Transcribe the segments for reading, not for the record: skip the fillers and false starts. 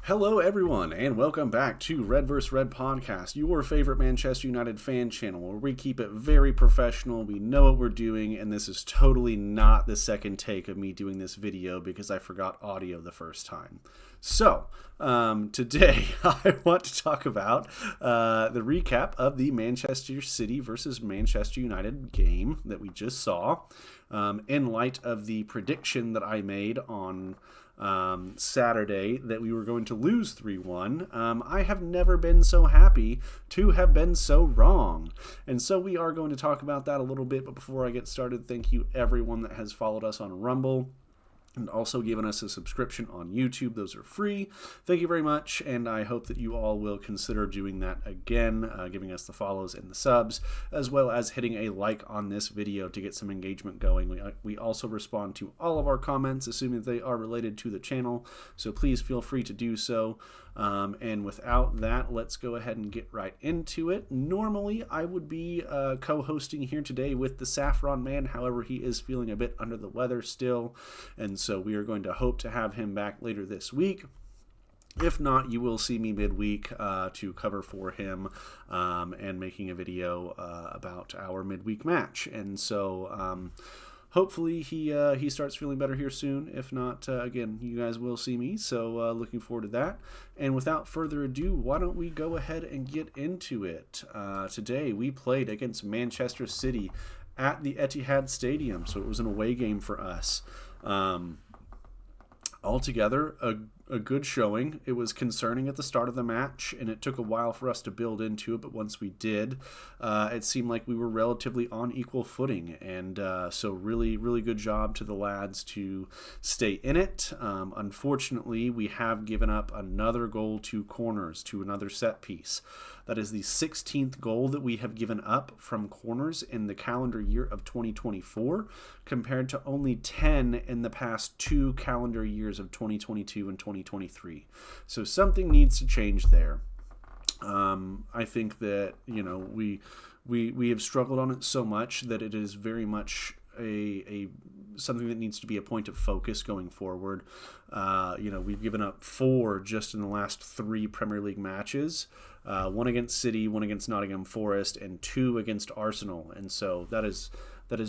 Hello, everyone, and welcome back to RedVsRed podcast, your favorite Manchester United fan channel, where we keep it very professional. We know what we're doing, and this is totally not the second take of me doing this video because I forgot audio the first time. So, today I want to talk about the recap of the Manchester City versus Manchester United game that we just saw, in light of the prediction that I made on Saturday that we were going to lose 3-1. I have never been so happy to have been so wrong. And so we are going to talk about that a little bit. But before I get started, thank you everyone that has followed us on Rumble and also given us a subscription on YouTube. Those are free. Thank you very much, and I hope that you all will consider doing that again, giving us the follows and the subs, as well as hitting a like on this video to get some engagement going. We also respond to all of our comments, assuming they are related to the channel, so please feel free to do so. And without that, let's go ahead and get right into it. Normally, I would be co-hosting here today with TheSaffronMan. However, he is feeling a bit under the weather still, and so we are going to hope to have him back later this week. If not, you will see me midweek to cover for him and making a video about our midweek match. And so hopefully he starts feeling better here soon. If not, again, you guys will see me. So looking forward to that. And without further ado, why don't we go ahead and get into it. Today we played against Manchester City at the Etihad Stadium. So it was an away game for us. Altogether, a good showing. It was concerning at the start of the match, and it took a while for us to build into it, but once we did, it seemed like we were relatively on equal footing, and so really, really good job to the lads to stay in it. Unfortunately, we have given up another goal to corners, to another set piece. That is the 16th goal that we have given up from corners in the calendar year of 2024, compared to only 10 in the past 2 calendar years of 2022 and 2023. So something needs to change there. I think that, we have struggled on it so much that it is very much a something that needs to be a point of focus going forward. We've given up 4 just in the last 3 Premier League matches. 1 against City, 1 against Nottingham Forest, and 2 against Arsenal. And so that is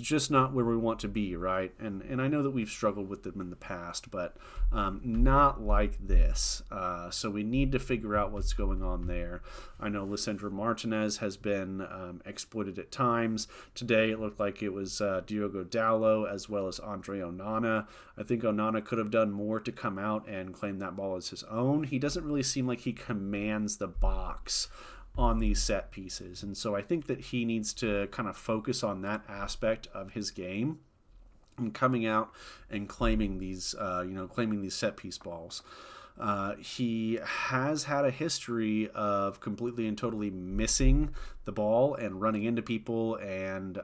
just not where we want to be, right? And I know that we've struggled with them in the past, but not like this. So we need to figure out what's going on there. I know Lisandro Martinez has been exploited at times. Today it looked like it was Diogo Dalot as well as Andre Onana. I think Onana could have done more to come out and claim that ball as his own. He doesn't really seem like he commands the box on these set pieces, and so I think that he needs to kind of focus on that aspect of his game and coming out and claiming these set piece balls. He has had a history of completely and totally missing the ball and running into people, and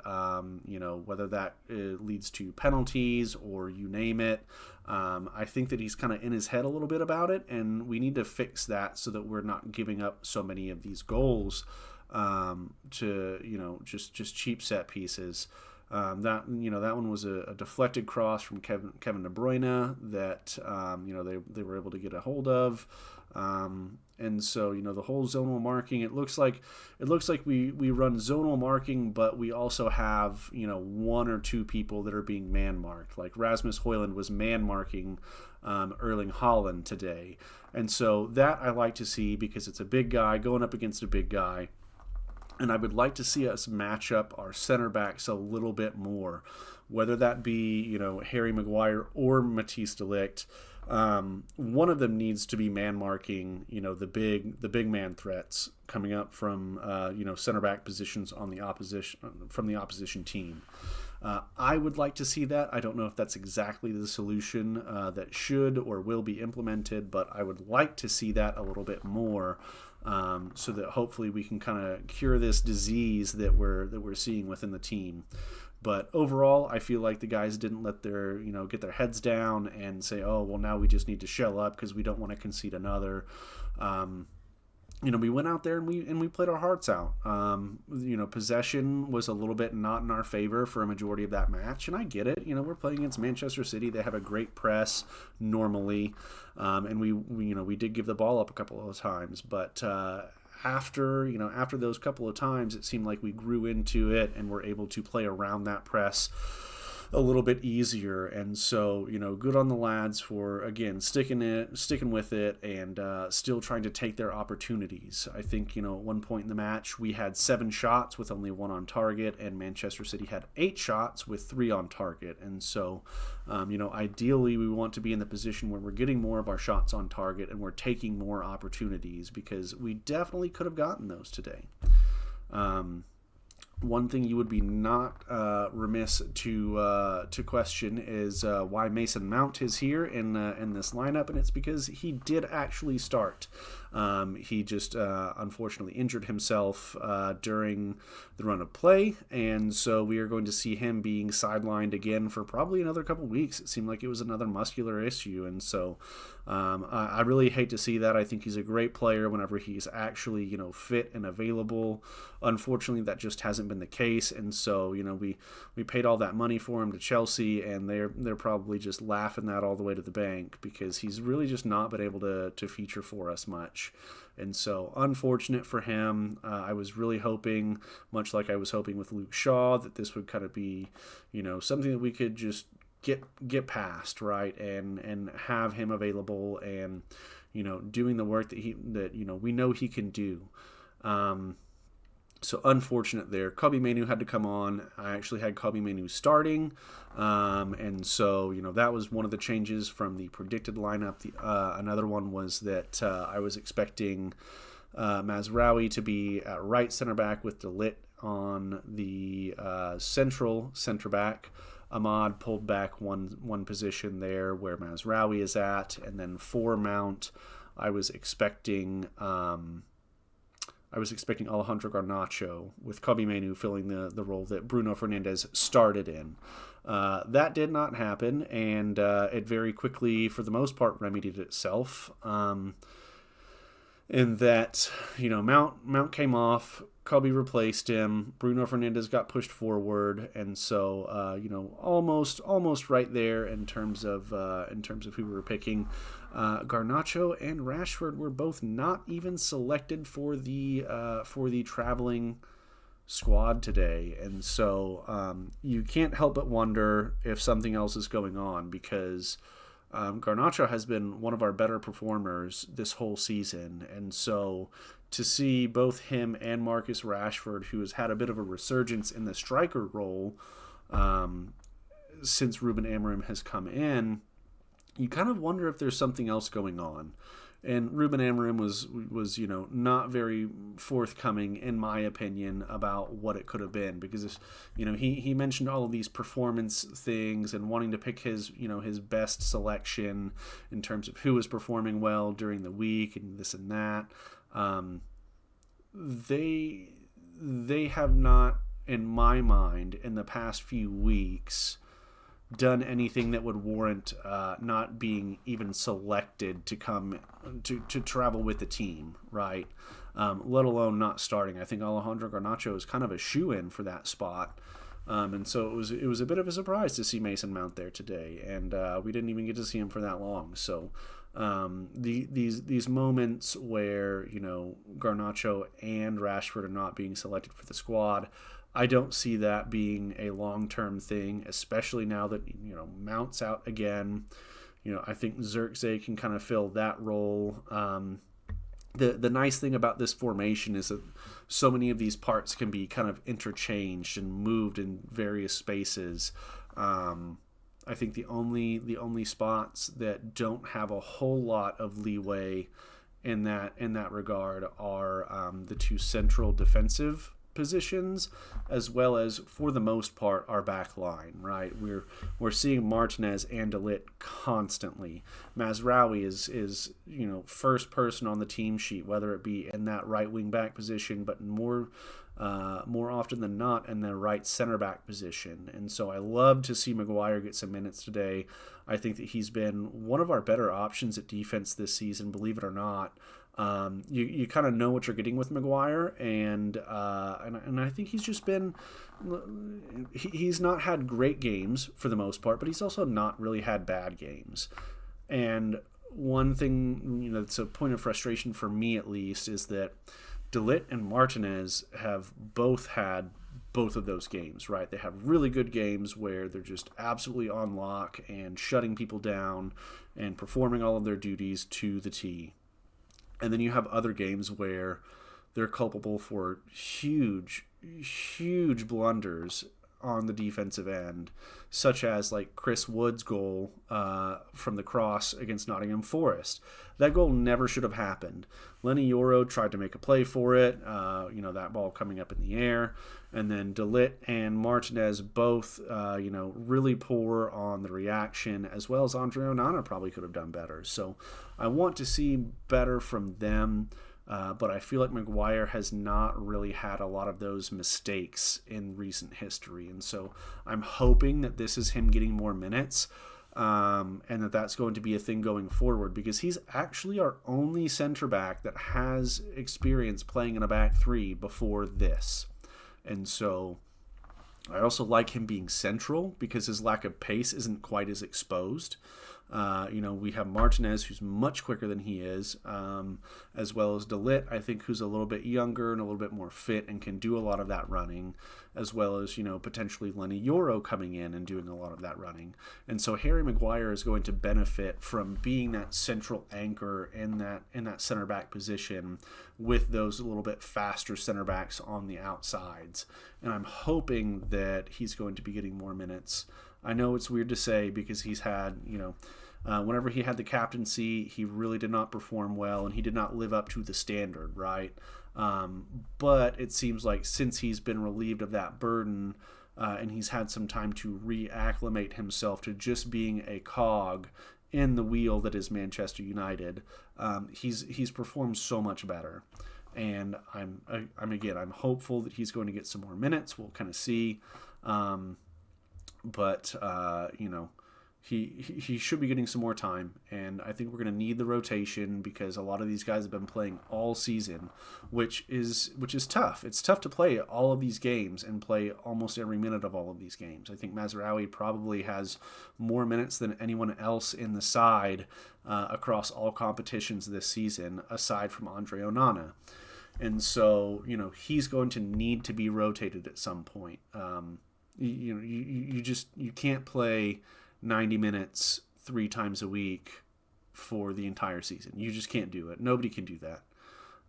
whether that leads to penalties or you name it. I think that he's kind of in his head a little bit about it, and we need to fix that so that we're not giving up so many of these goals to just cheap set pieces. That one was a deflected cross from Kevin De Bruyne that they were able to get a hold of, and so the whole zonal marking. It looks like we run zonal marking, but we also have 1 or 2 people that are being man marked. Like Rasmus Højlund was man marking Erling Haaland today, and so that I like to see because it's a big guy going up against a big guy. And I would like to see us match up our center backs a little bit more, whether that be, Harry Maguire or Matthijs de Ligt. One of them needs to be man marking, the big man threats coming up from, center back positions on the opposition team. I would like to see that. I don't know if that's exactly the solution that should or will be implemented, but I would like to see that a little bit more. So that hopefully we can kind of cure this disease that we're seeing within the team. But overall, I feel like the guys didn't let their get their heads down and say, oh well, now we just need to shell up because we don't want to concede another. we went out there and we played our hearts out. Possession was a little bit not in our favor for a majority of that match, and I get it. We're playing against Manchester City; they have a great press normally, and we did give the ball up a couple of times, but after those couple of times, it seemed like we grew into it and were able to play around that press a little bit easier. And so, good on the lads for, again, sticking with it, and still trying to take their opportunities. I think, at one point in the match, we had 7 shots with only 1 on target, and Manchester City had 8 shots with 3 on target. And so, ideally, we want to be in the position where we're getting more of our shots on target and we're taking more opportunities, because we definitely could have gotten those today. One thing you would be not remiss to question is why Mason Mount is here in this lineup, and it's because he did actually start. He just unfortunately injured himself during the run of play, and so we are going to see him being sidelined again for probably another couple weeks. It seemed like it was another muscular issue, and so I really hate to see that. I think he's a great player whenever he's actually fit and available. Unfortunately, that just hasn't been the case, and so we paid all that money for him to Chelsea, and they're probably just laughing that all the way to the bank, because he's really just not been able to feature for us much. And so, unfortunate for him. I was really hoping, much like I was hoping with Luke Shaw, that this would kind of be, something that we could just get past, right, and have him available and, doing the work that we know he can do. So unfortunate there. Kobbie Mainoo had to come on. I actually had Kobbie Mainoo starting, and so that was one of the changes from the predicted lineup. Another one was that I was expecting Mazraoui to be at right center back with De Ligt on the central center back. Ahmad pulled back one position there where Mazraoui is at, and then for Mount, I was expecting Alejandro Garnacho, with Kobbie Mainoo filling the role that Bruno Fernandes started in. That did not happen, and it very quickly, for the most part, remedied itself. In that, Mount came off, Kobbie replaced him, Bruno Fernandes got pushed forward, and so almost right there in terms of who we were picking. Garnacho and Rashford were both not even selected for the traveling squad today, and so you can't help but wonder if something else is going on, because Garnacho has been one of our better performers this whole season, and so to see both him and Marcus Rashford, who has had a bit of a resurgence in the striker role since Ruben Amorim has come in, you kind of wonder if there's something else going on. And Ruben Amorim was not very forthcoming, in my opinion, about what it could have been, because he mentioned all of these performance things and wanting to pick his best selection in terms of who was performing well during the week and this and that. They have not, in my mind, in the past few weeks, done anything that would warrant not being even selected to come to travel with the team, right? Let alone not starting. I think Alejandro Garnacho is kind of a shoo-in for that spot, and so it was a bit of a surprise to see Mason Mount there today, and we didn't even get to see him for that long. So these moments where Garnacho and Rashford are not being selected for the squad, I don't see that being a long-term thing, especially now that Mount's out again. I think Zirkzee can kind of fill that role. The nice thing about this formation is that so many of these parts can be kind of interchanged and moved in various spaces. I think the only spots that don't have a whole lot of leeway in that regard are the 2 central defensive positions, as well as, for the most part, our back line, right? We're seeing Martinez and De Ligt constantly. Mazraoui is first person on the team sheet, whether it be in that right wing back position, but more often than not in the right center back position. And so I love to see Maguire get some minutes today. I think that he's been one of our better options at defense this season, believe it or not. You kind of know what you're getting with Maguire, and I think he's just been he's not had great games for the most part, but he's also not really had bad games. And one thing, that's a point of frustration for me at least, is that De Ligt and Martinez have both had both of those games, right? They have really good games where they're just absolutely on lock and shutting people down and performing all of their duties to the T. And then you have other games where they're culpable for huge, huge blunders on the defensive end, such as like Chris Wood's goal from the cross against Nottingham Forest. That goal never should have happened. Lenny Yoro tried to make a play for it, that ball coming up in the air, and then De Ligt and Martinez both, really poor on the reaction, as well as Andre Onana probably could have done better. So I want to see better from them. But I feel like Maguire has not really had a lot of those mistakes in recent history. And so I'm hoping that this is him getting more minutes, and that's going to be a thing going forward, because he's actually our only center back that has experience playing in a back three before this. And so I also like him being central because his lack of pace isn't quite as exposed. We have Martinez, who's much quicker than he is, as well as De Ligt, I think, who's a little bit younger and a little bit more fit and can do a lot of that running, as well as, potentially Lenny Yoro coming in and doing a lot of that running. And so Harry Maguire is going to benefit from being that central anchor in that center back position with those a little bit faster center backs on the outsides. And I'm hoping that he's going to be getting more minutes. I know it's weird to say because he's had, whenever he had the captaincy, he really did not perform well and he did not live up to the standard, right? But it seems like since he's been relieved of that burden and he's had some time to reacclimate himself to just being a cog in the wheel that is Manchester United, he's performed so much better. And I'm hopeful that he's going to get some more minutes. We'll kind of see. But he should be getting some more time, and I think we're going to need the rotation because a lot of these guys have been playing all season, which is tough. It's tough to play all of these games and play almost every minute of all of these games. I think Mazraoui probably has more minutes than anyone else in the side across all competitions this season, aside from Andre Onana. And so, he's going to need to be rotated at some point. You can't play 90 minutes 3 times a week for the entire season. You just can't do it. Nobody can do that.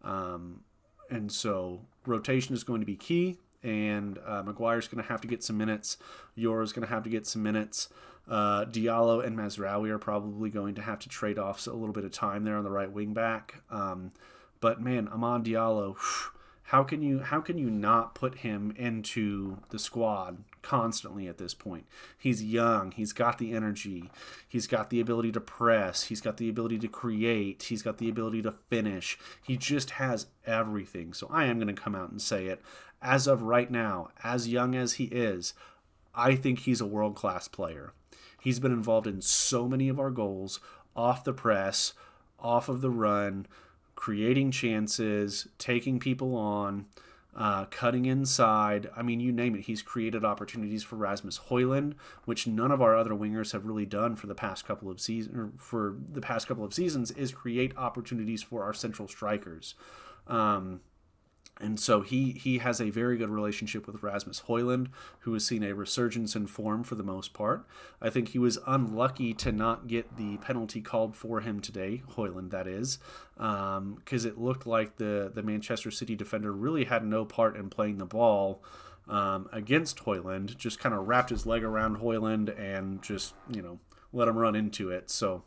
And so rotation is going to be key, and Maguire's going to have to get some minutes. Yoro's going to have to get some minutes. Diallo and Mazraoui are probably going to have to trade off a little bit of time there on the right wing back. But man, Amad Diallo, how can you not put him into the squad constantly at this point? He's young. He's got the energy. He's got the ability to press. He's got the ability to create. He's got the ability to finish. He just has everything. So I am going to come out and say it. As of right now, as young as he is, I think he's a world-class player. He's been involved in so many of our goals, off the press, off of the run, creating chances, taking people on, cutting inside. I mean, you name it. He's created opportunities for Rasmus Højlund, which none of our other wingers have really done for the past couple of seasons. Is create opportunities for our central strikers. And so he has a very good relationship with Rasmus Højlund, who has seen a resurgence in form for the most part. I think he was unlucky to not get the penalty called for him today, Højlund that is, because it looked like the Manchester City defender really had no part in playing the ball against Højlund, just kind of wrapped his leg around Højlund and just, let him run into it. So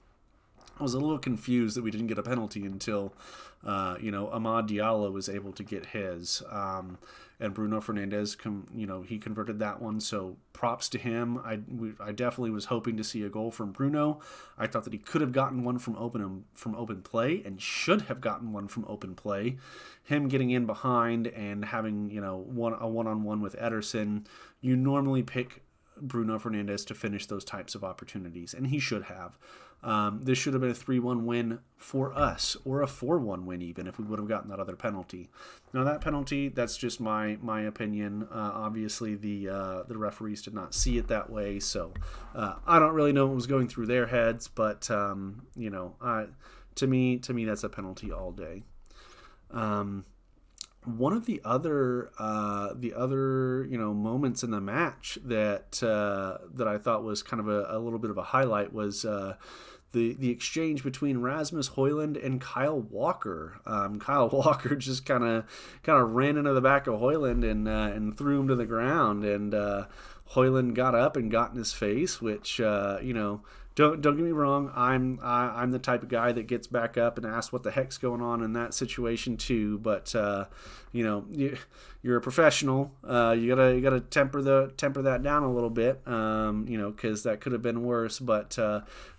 I was a little confused that we didn't get a penalty until, Amad Diallo was able to get his. And Bruno Fernandes, he converted that one. So props to him. I definitely was hoping to see a goal from Bruno. I thought that he could have gotten one from open play and should have gotten one from open play. Him getting in behind and having, a one-on-one with Ederson. You normally pick Bruno Fernandes to finish those types of opportunities, and he should have. This should have been a 3-1 win for us, or a 4-1 win even, if we would have gotten that other penalty. Now that penalty, that's just my opinion. Obviously, the referees did not see it that way, so I don't really know what was going through their heads, but to me, that's a penalty all day. One of the other moments in the match that I thought was kind of a little bit of a highlight was the exchange between Rasmus Højlund and Kyle Walker. Kyle Walker just kind of ran into the back of Højlund and threw him to the ground, and Højlund got up and got in his face, which Don't get me wrong. I'm the type of guy that gets back up and asks what the heck's going on in that situation too. But you're a professional. You gotta temper that down a little bit. Because that could have been worse. But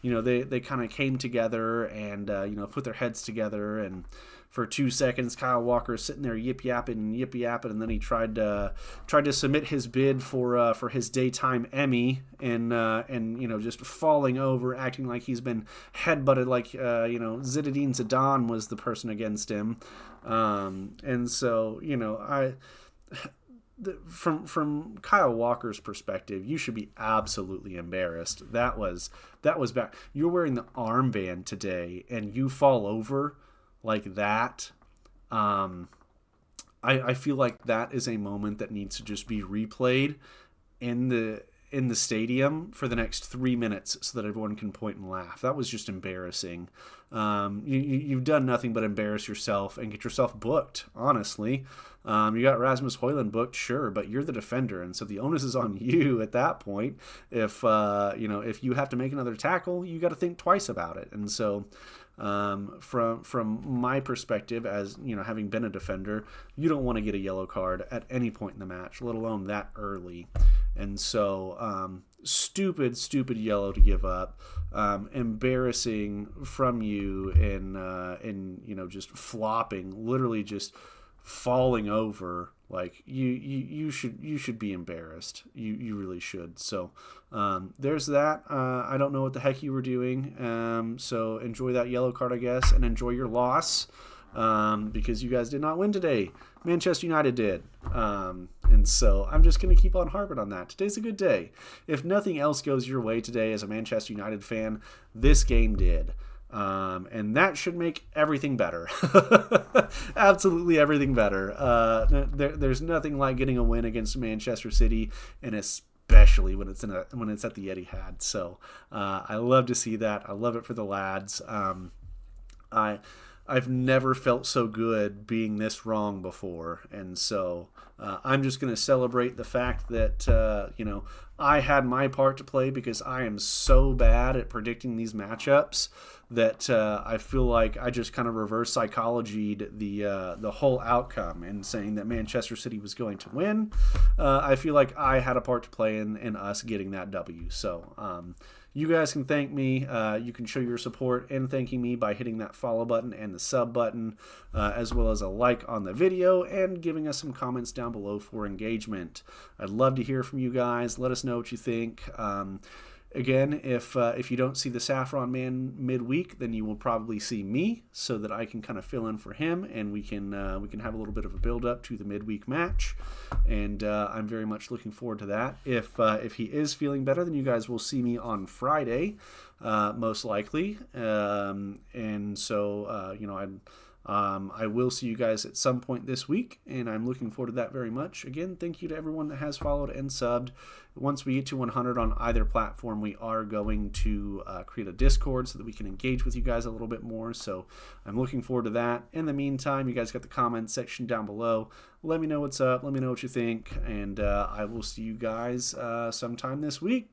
they kind of came together and put their heads together, and for 2 seconds, Kyle Walker is sitting there yip yapping, and then he tried to submit his bid for his daytime Emmy, and just falling over, acting like he's been headbutted, like Zinedine Zidane was the person against him, and so from Kyle Walker's perspective, you should be absolutely embarrassed. That was bad. You're wearing the armband today, and you fall over like that. I feel like that is a moment that needs to just be replayed in the stadium for the next 3 minutes so that everyone can point and laugh. That was just embarrassing. You've done nothing but embarrass yourself and get yourself booked, honestly. You got Rasmus Højlund booked, sure, but you're the defender, and so the onus is on you at that point. If you have to make another tackle, you got to think twice about it. And so from my perspective, as having been a defender, you don't want to get a yellow card at any point in the match, let alone that early. And so stupid yellow to give up, embarrassing from you, and just flopping, literally just falling over. Like you should be embarrassed. You really should. So there's that. I don't know what the heck you were doing. So enjoy that yellow card, I guess, and enjoy your loss, because you guys did not win today. Manchester United did. And so I'm just going to keep on harping on that. Today's a good day. If nothing else goes your way today as a Manchester United fan, this game did. And that should make everything better. Absolutely everything better. There's nothing like getting a win against Manchester City, and especially when it's at the Etihad. So I love to see that. I love it for the lads. I've never felt so good being this wrong before, and so I'm just going to celebrate the fact that I had my part to play, because I am so bad at predicting these matchups that I feel like I just kind of reverse psychologied the whole outcome, and saying that Manchester City was going to win. I feel like I had a part to play in us getting that W. So you guys can thank me. You can show your support in thanking me by hitting that follow button and the sub button, as well as a like on the video and giving us some comments down below for engagement. I'd love to hear from you guys. Let us know what you think. Again, if you don't see the Saffron Man midweek, then you will probably see me, so that I can kind of fill in for him, and we can have a little bit of a build up to the midweek match. And I'm very much looking forward to that. If he is feeling better, then you guys will see me on Friday, most likely. And so I will see you guys at some point this week, and I'm looking forward to that very much. Again, thank you to everyone that has followed and subbed. Once we get to 100 on either platform, we are going to create a Discord so that we can engage with you guys a little bit more. So I'm looking forward to that. In the meantime, you guys got the comment section down below. Let me know what's up. Let me know what you think. And I will see you guys sometime this week.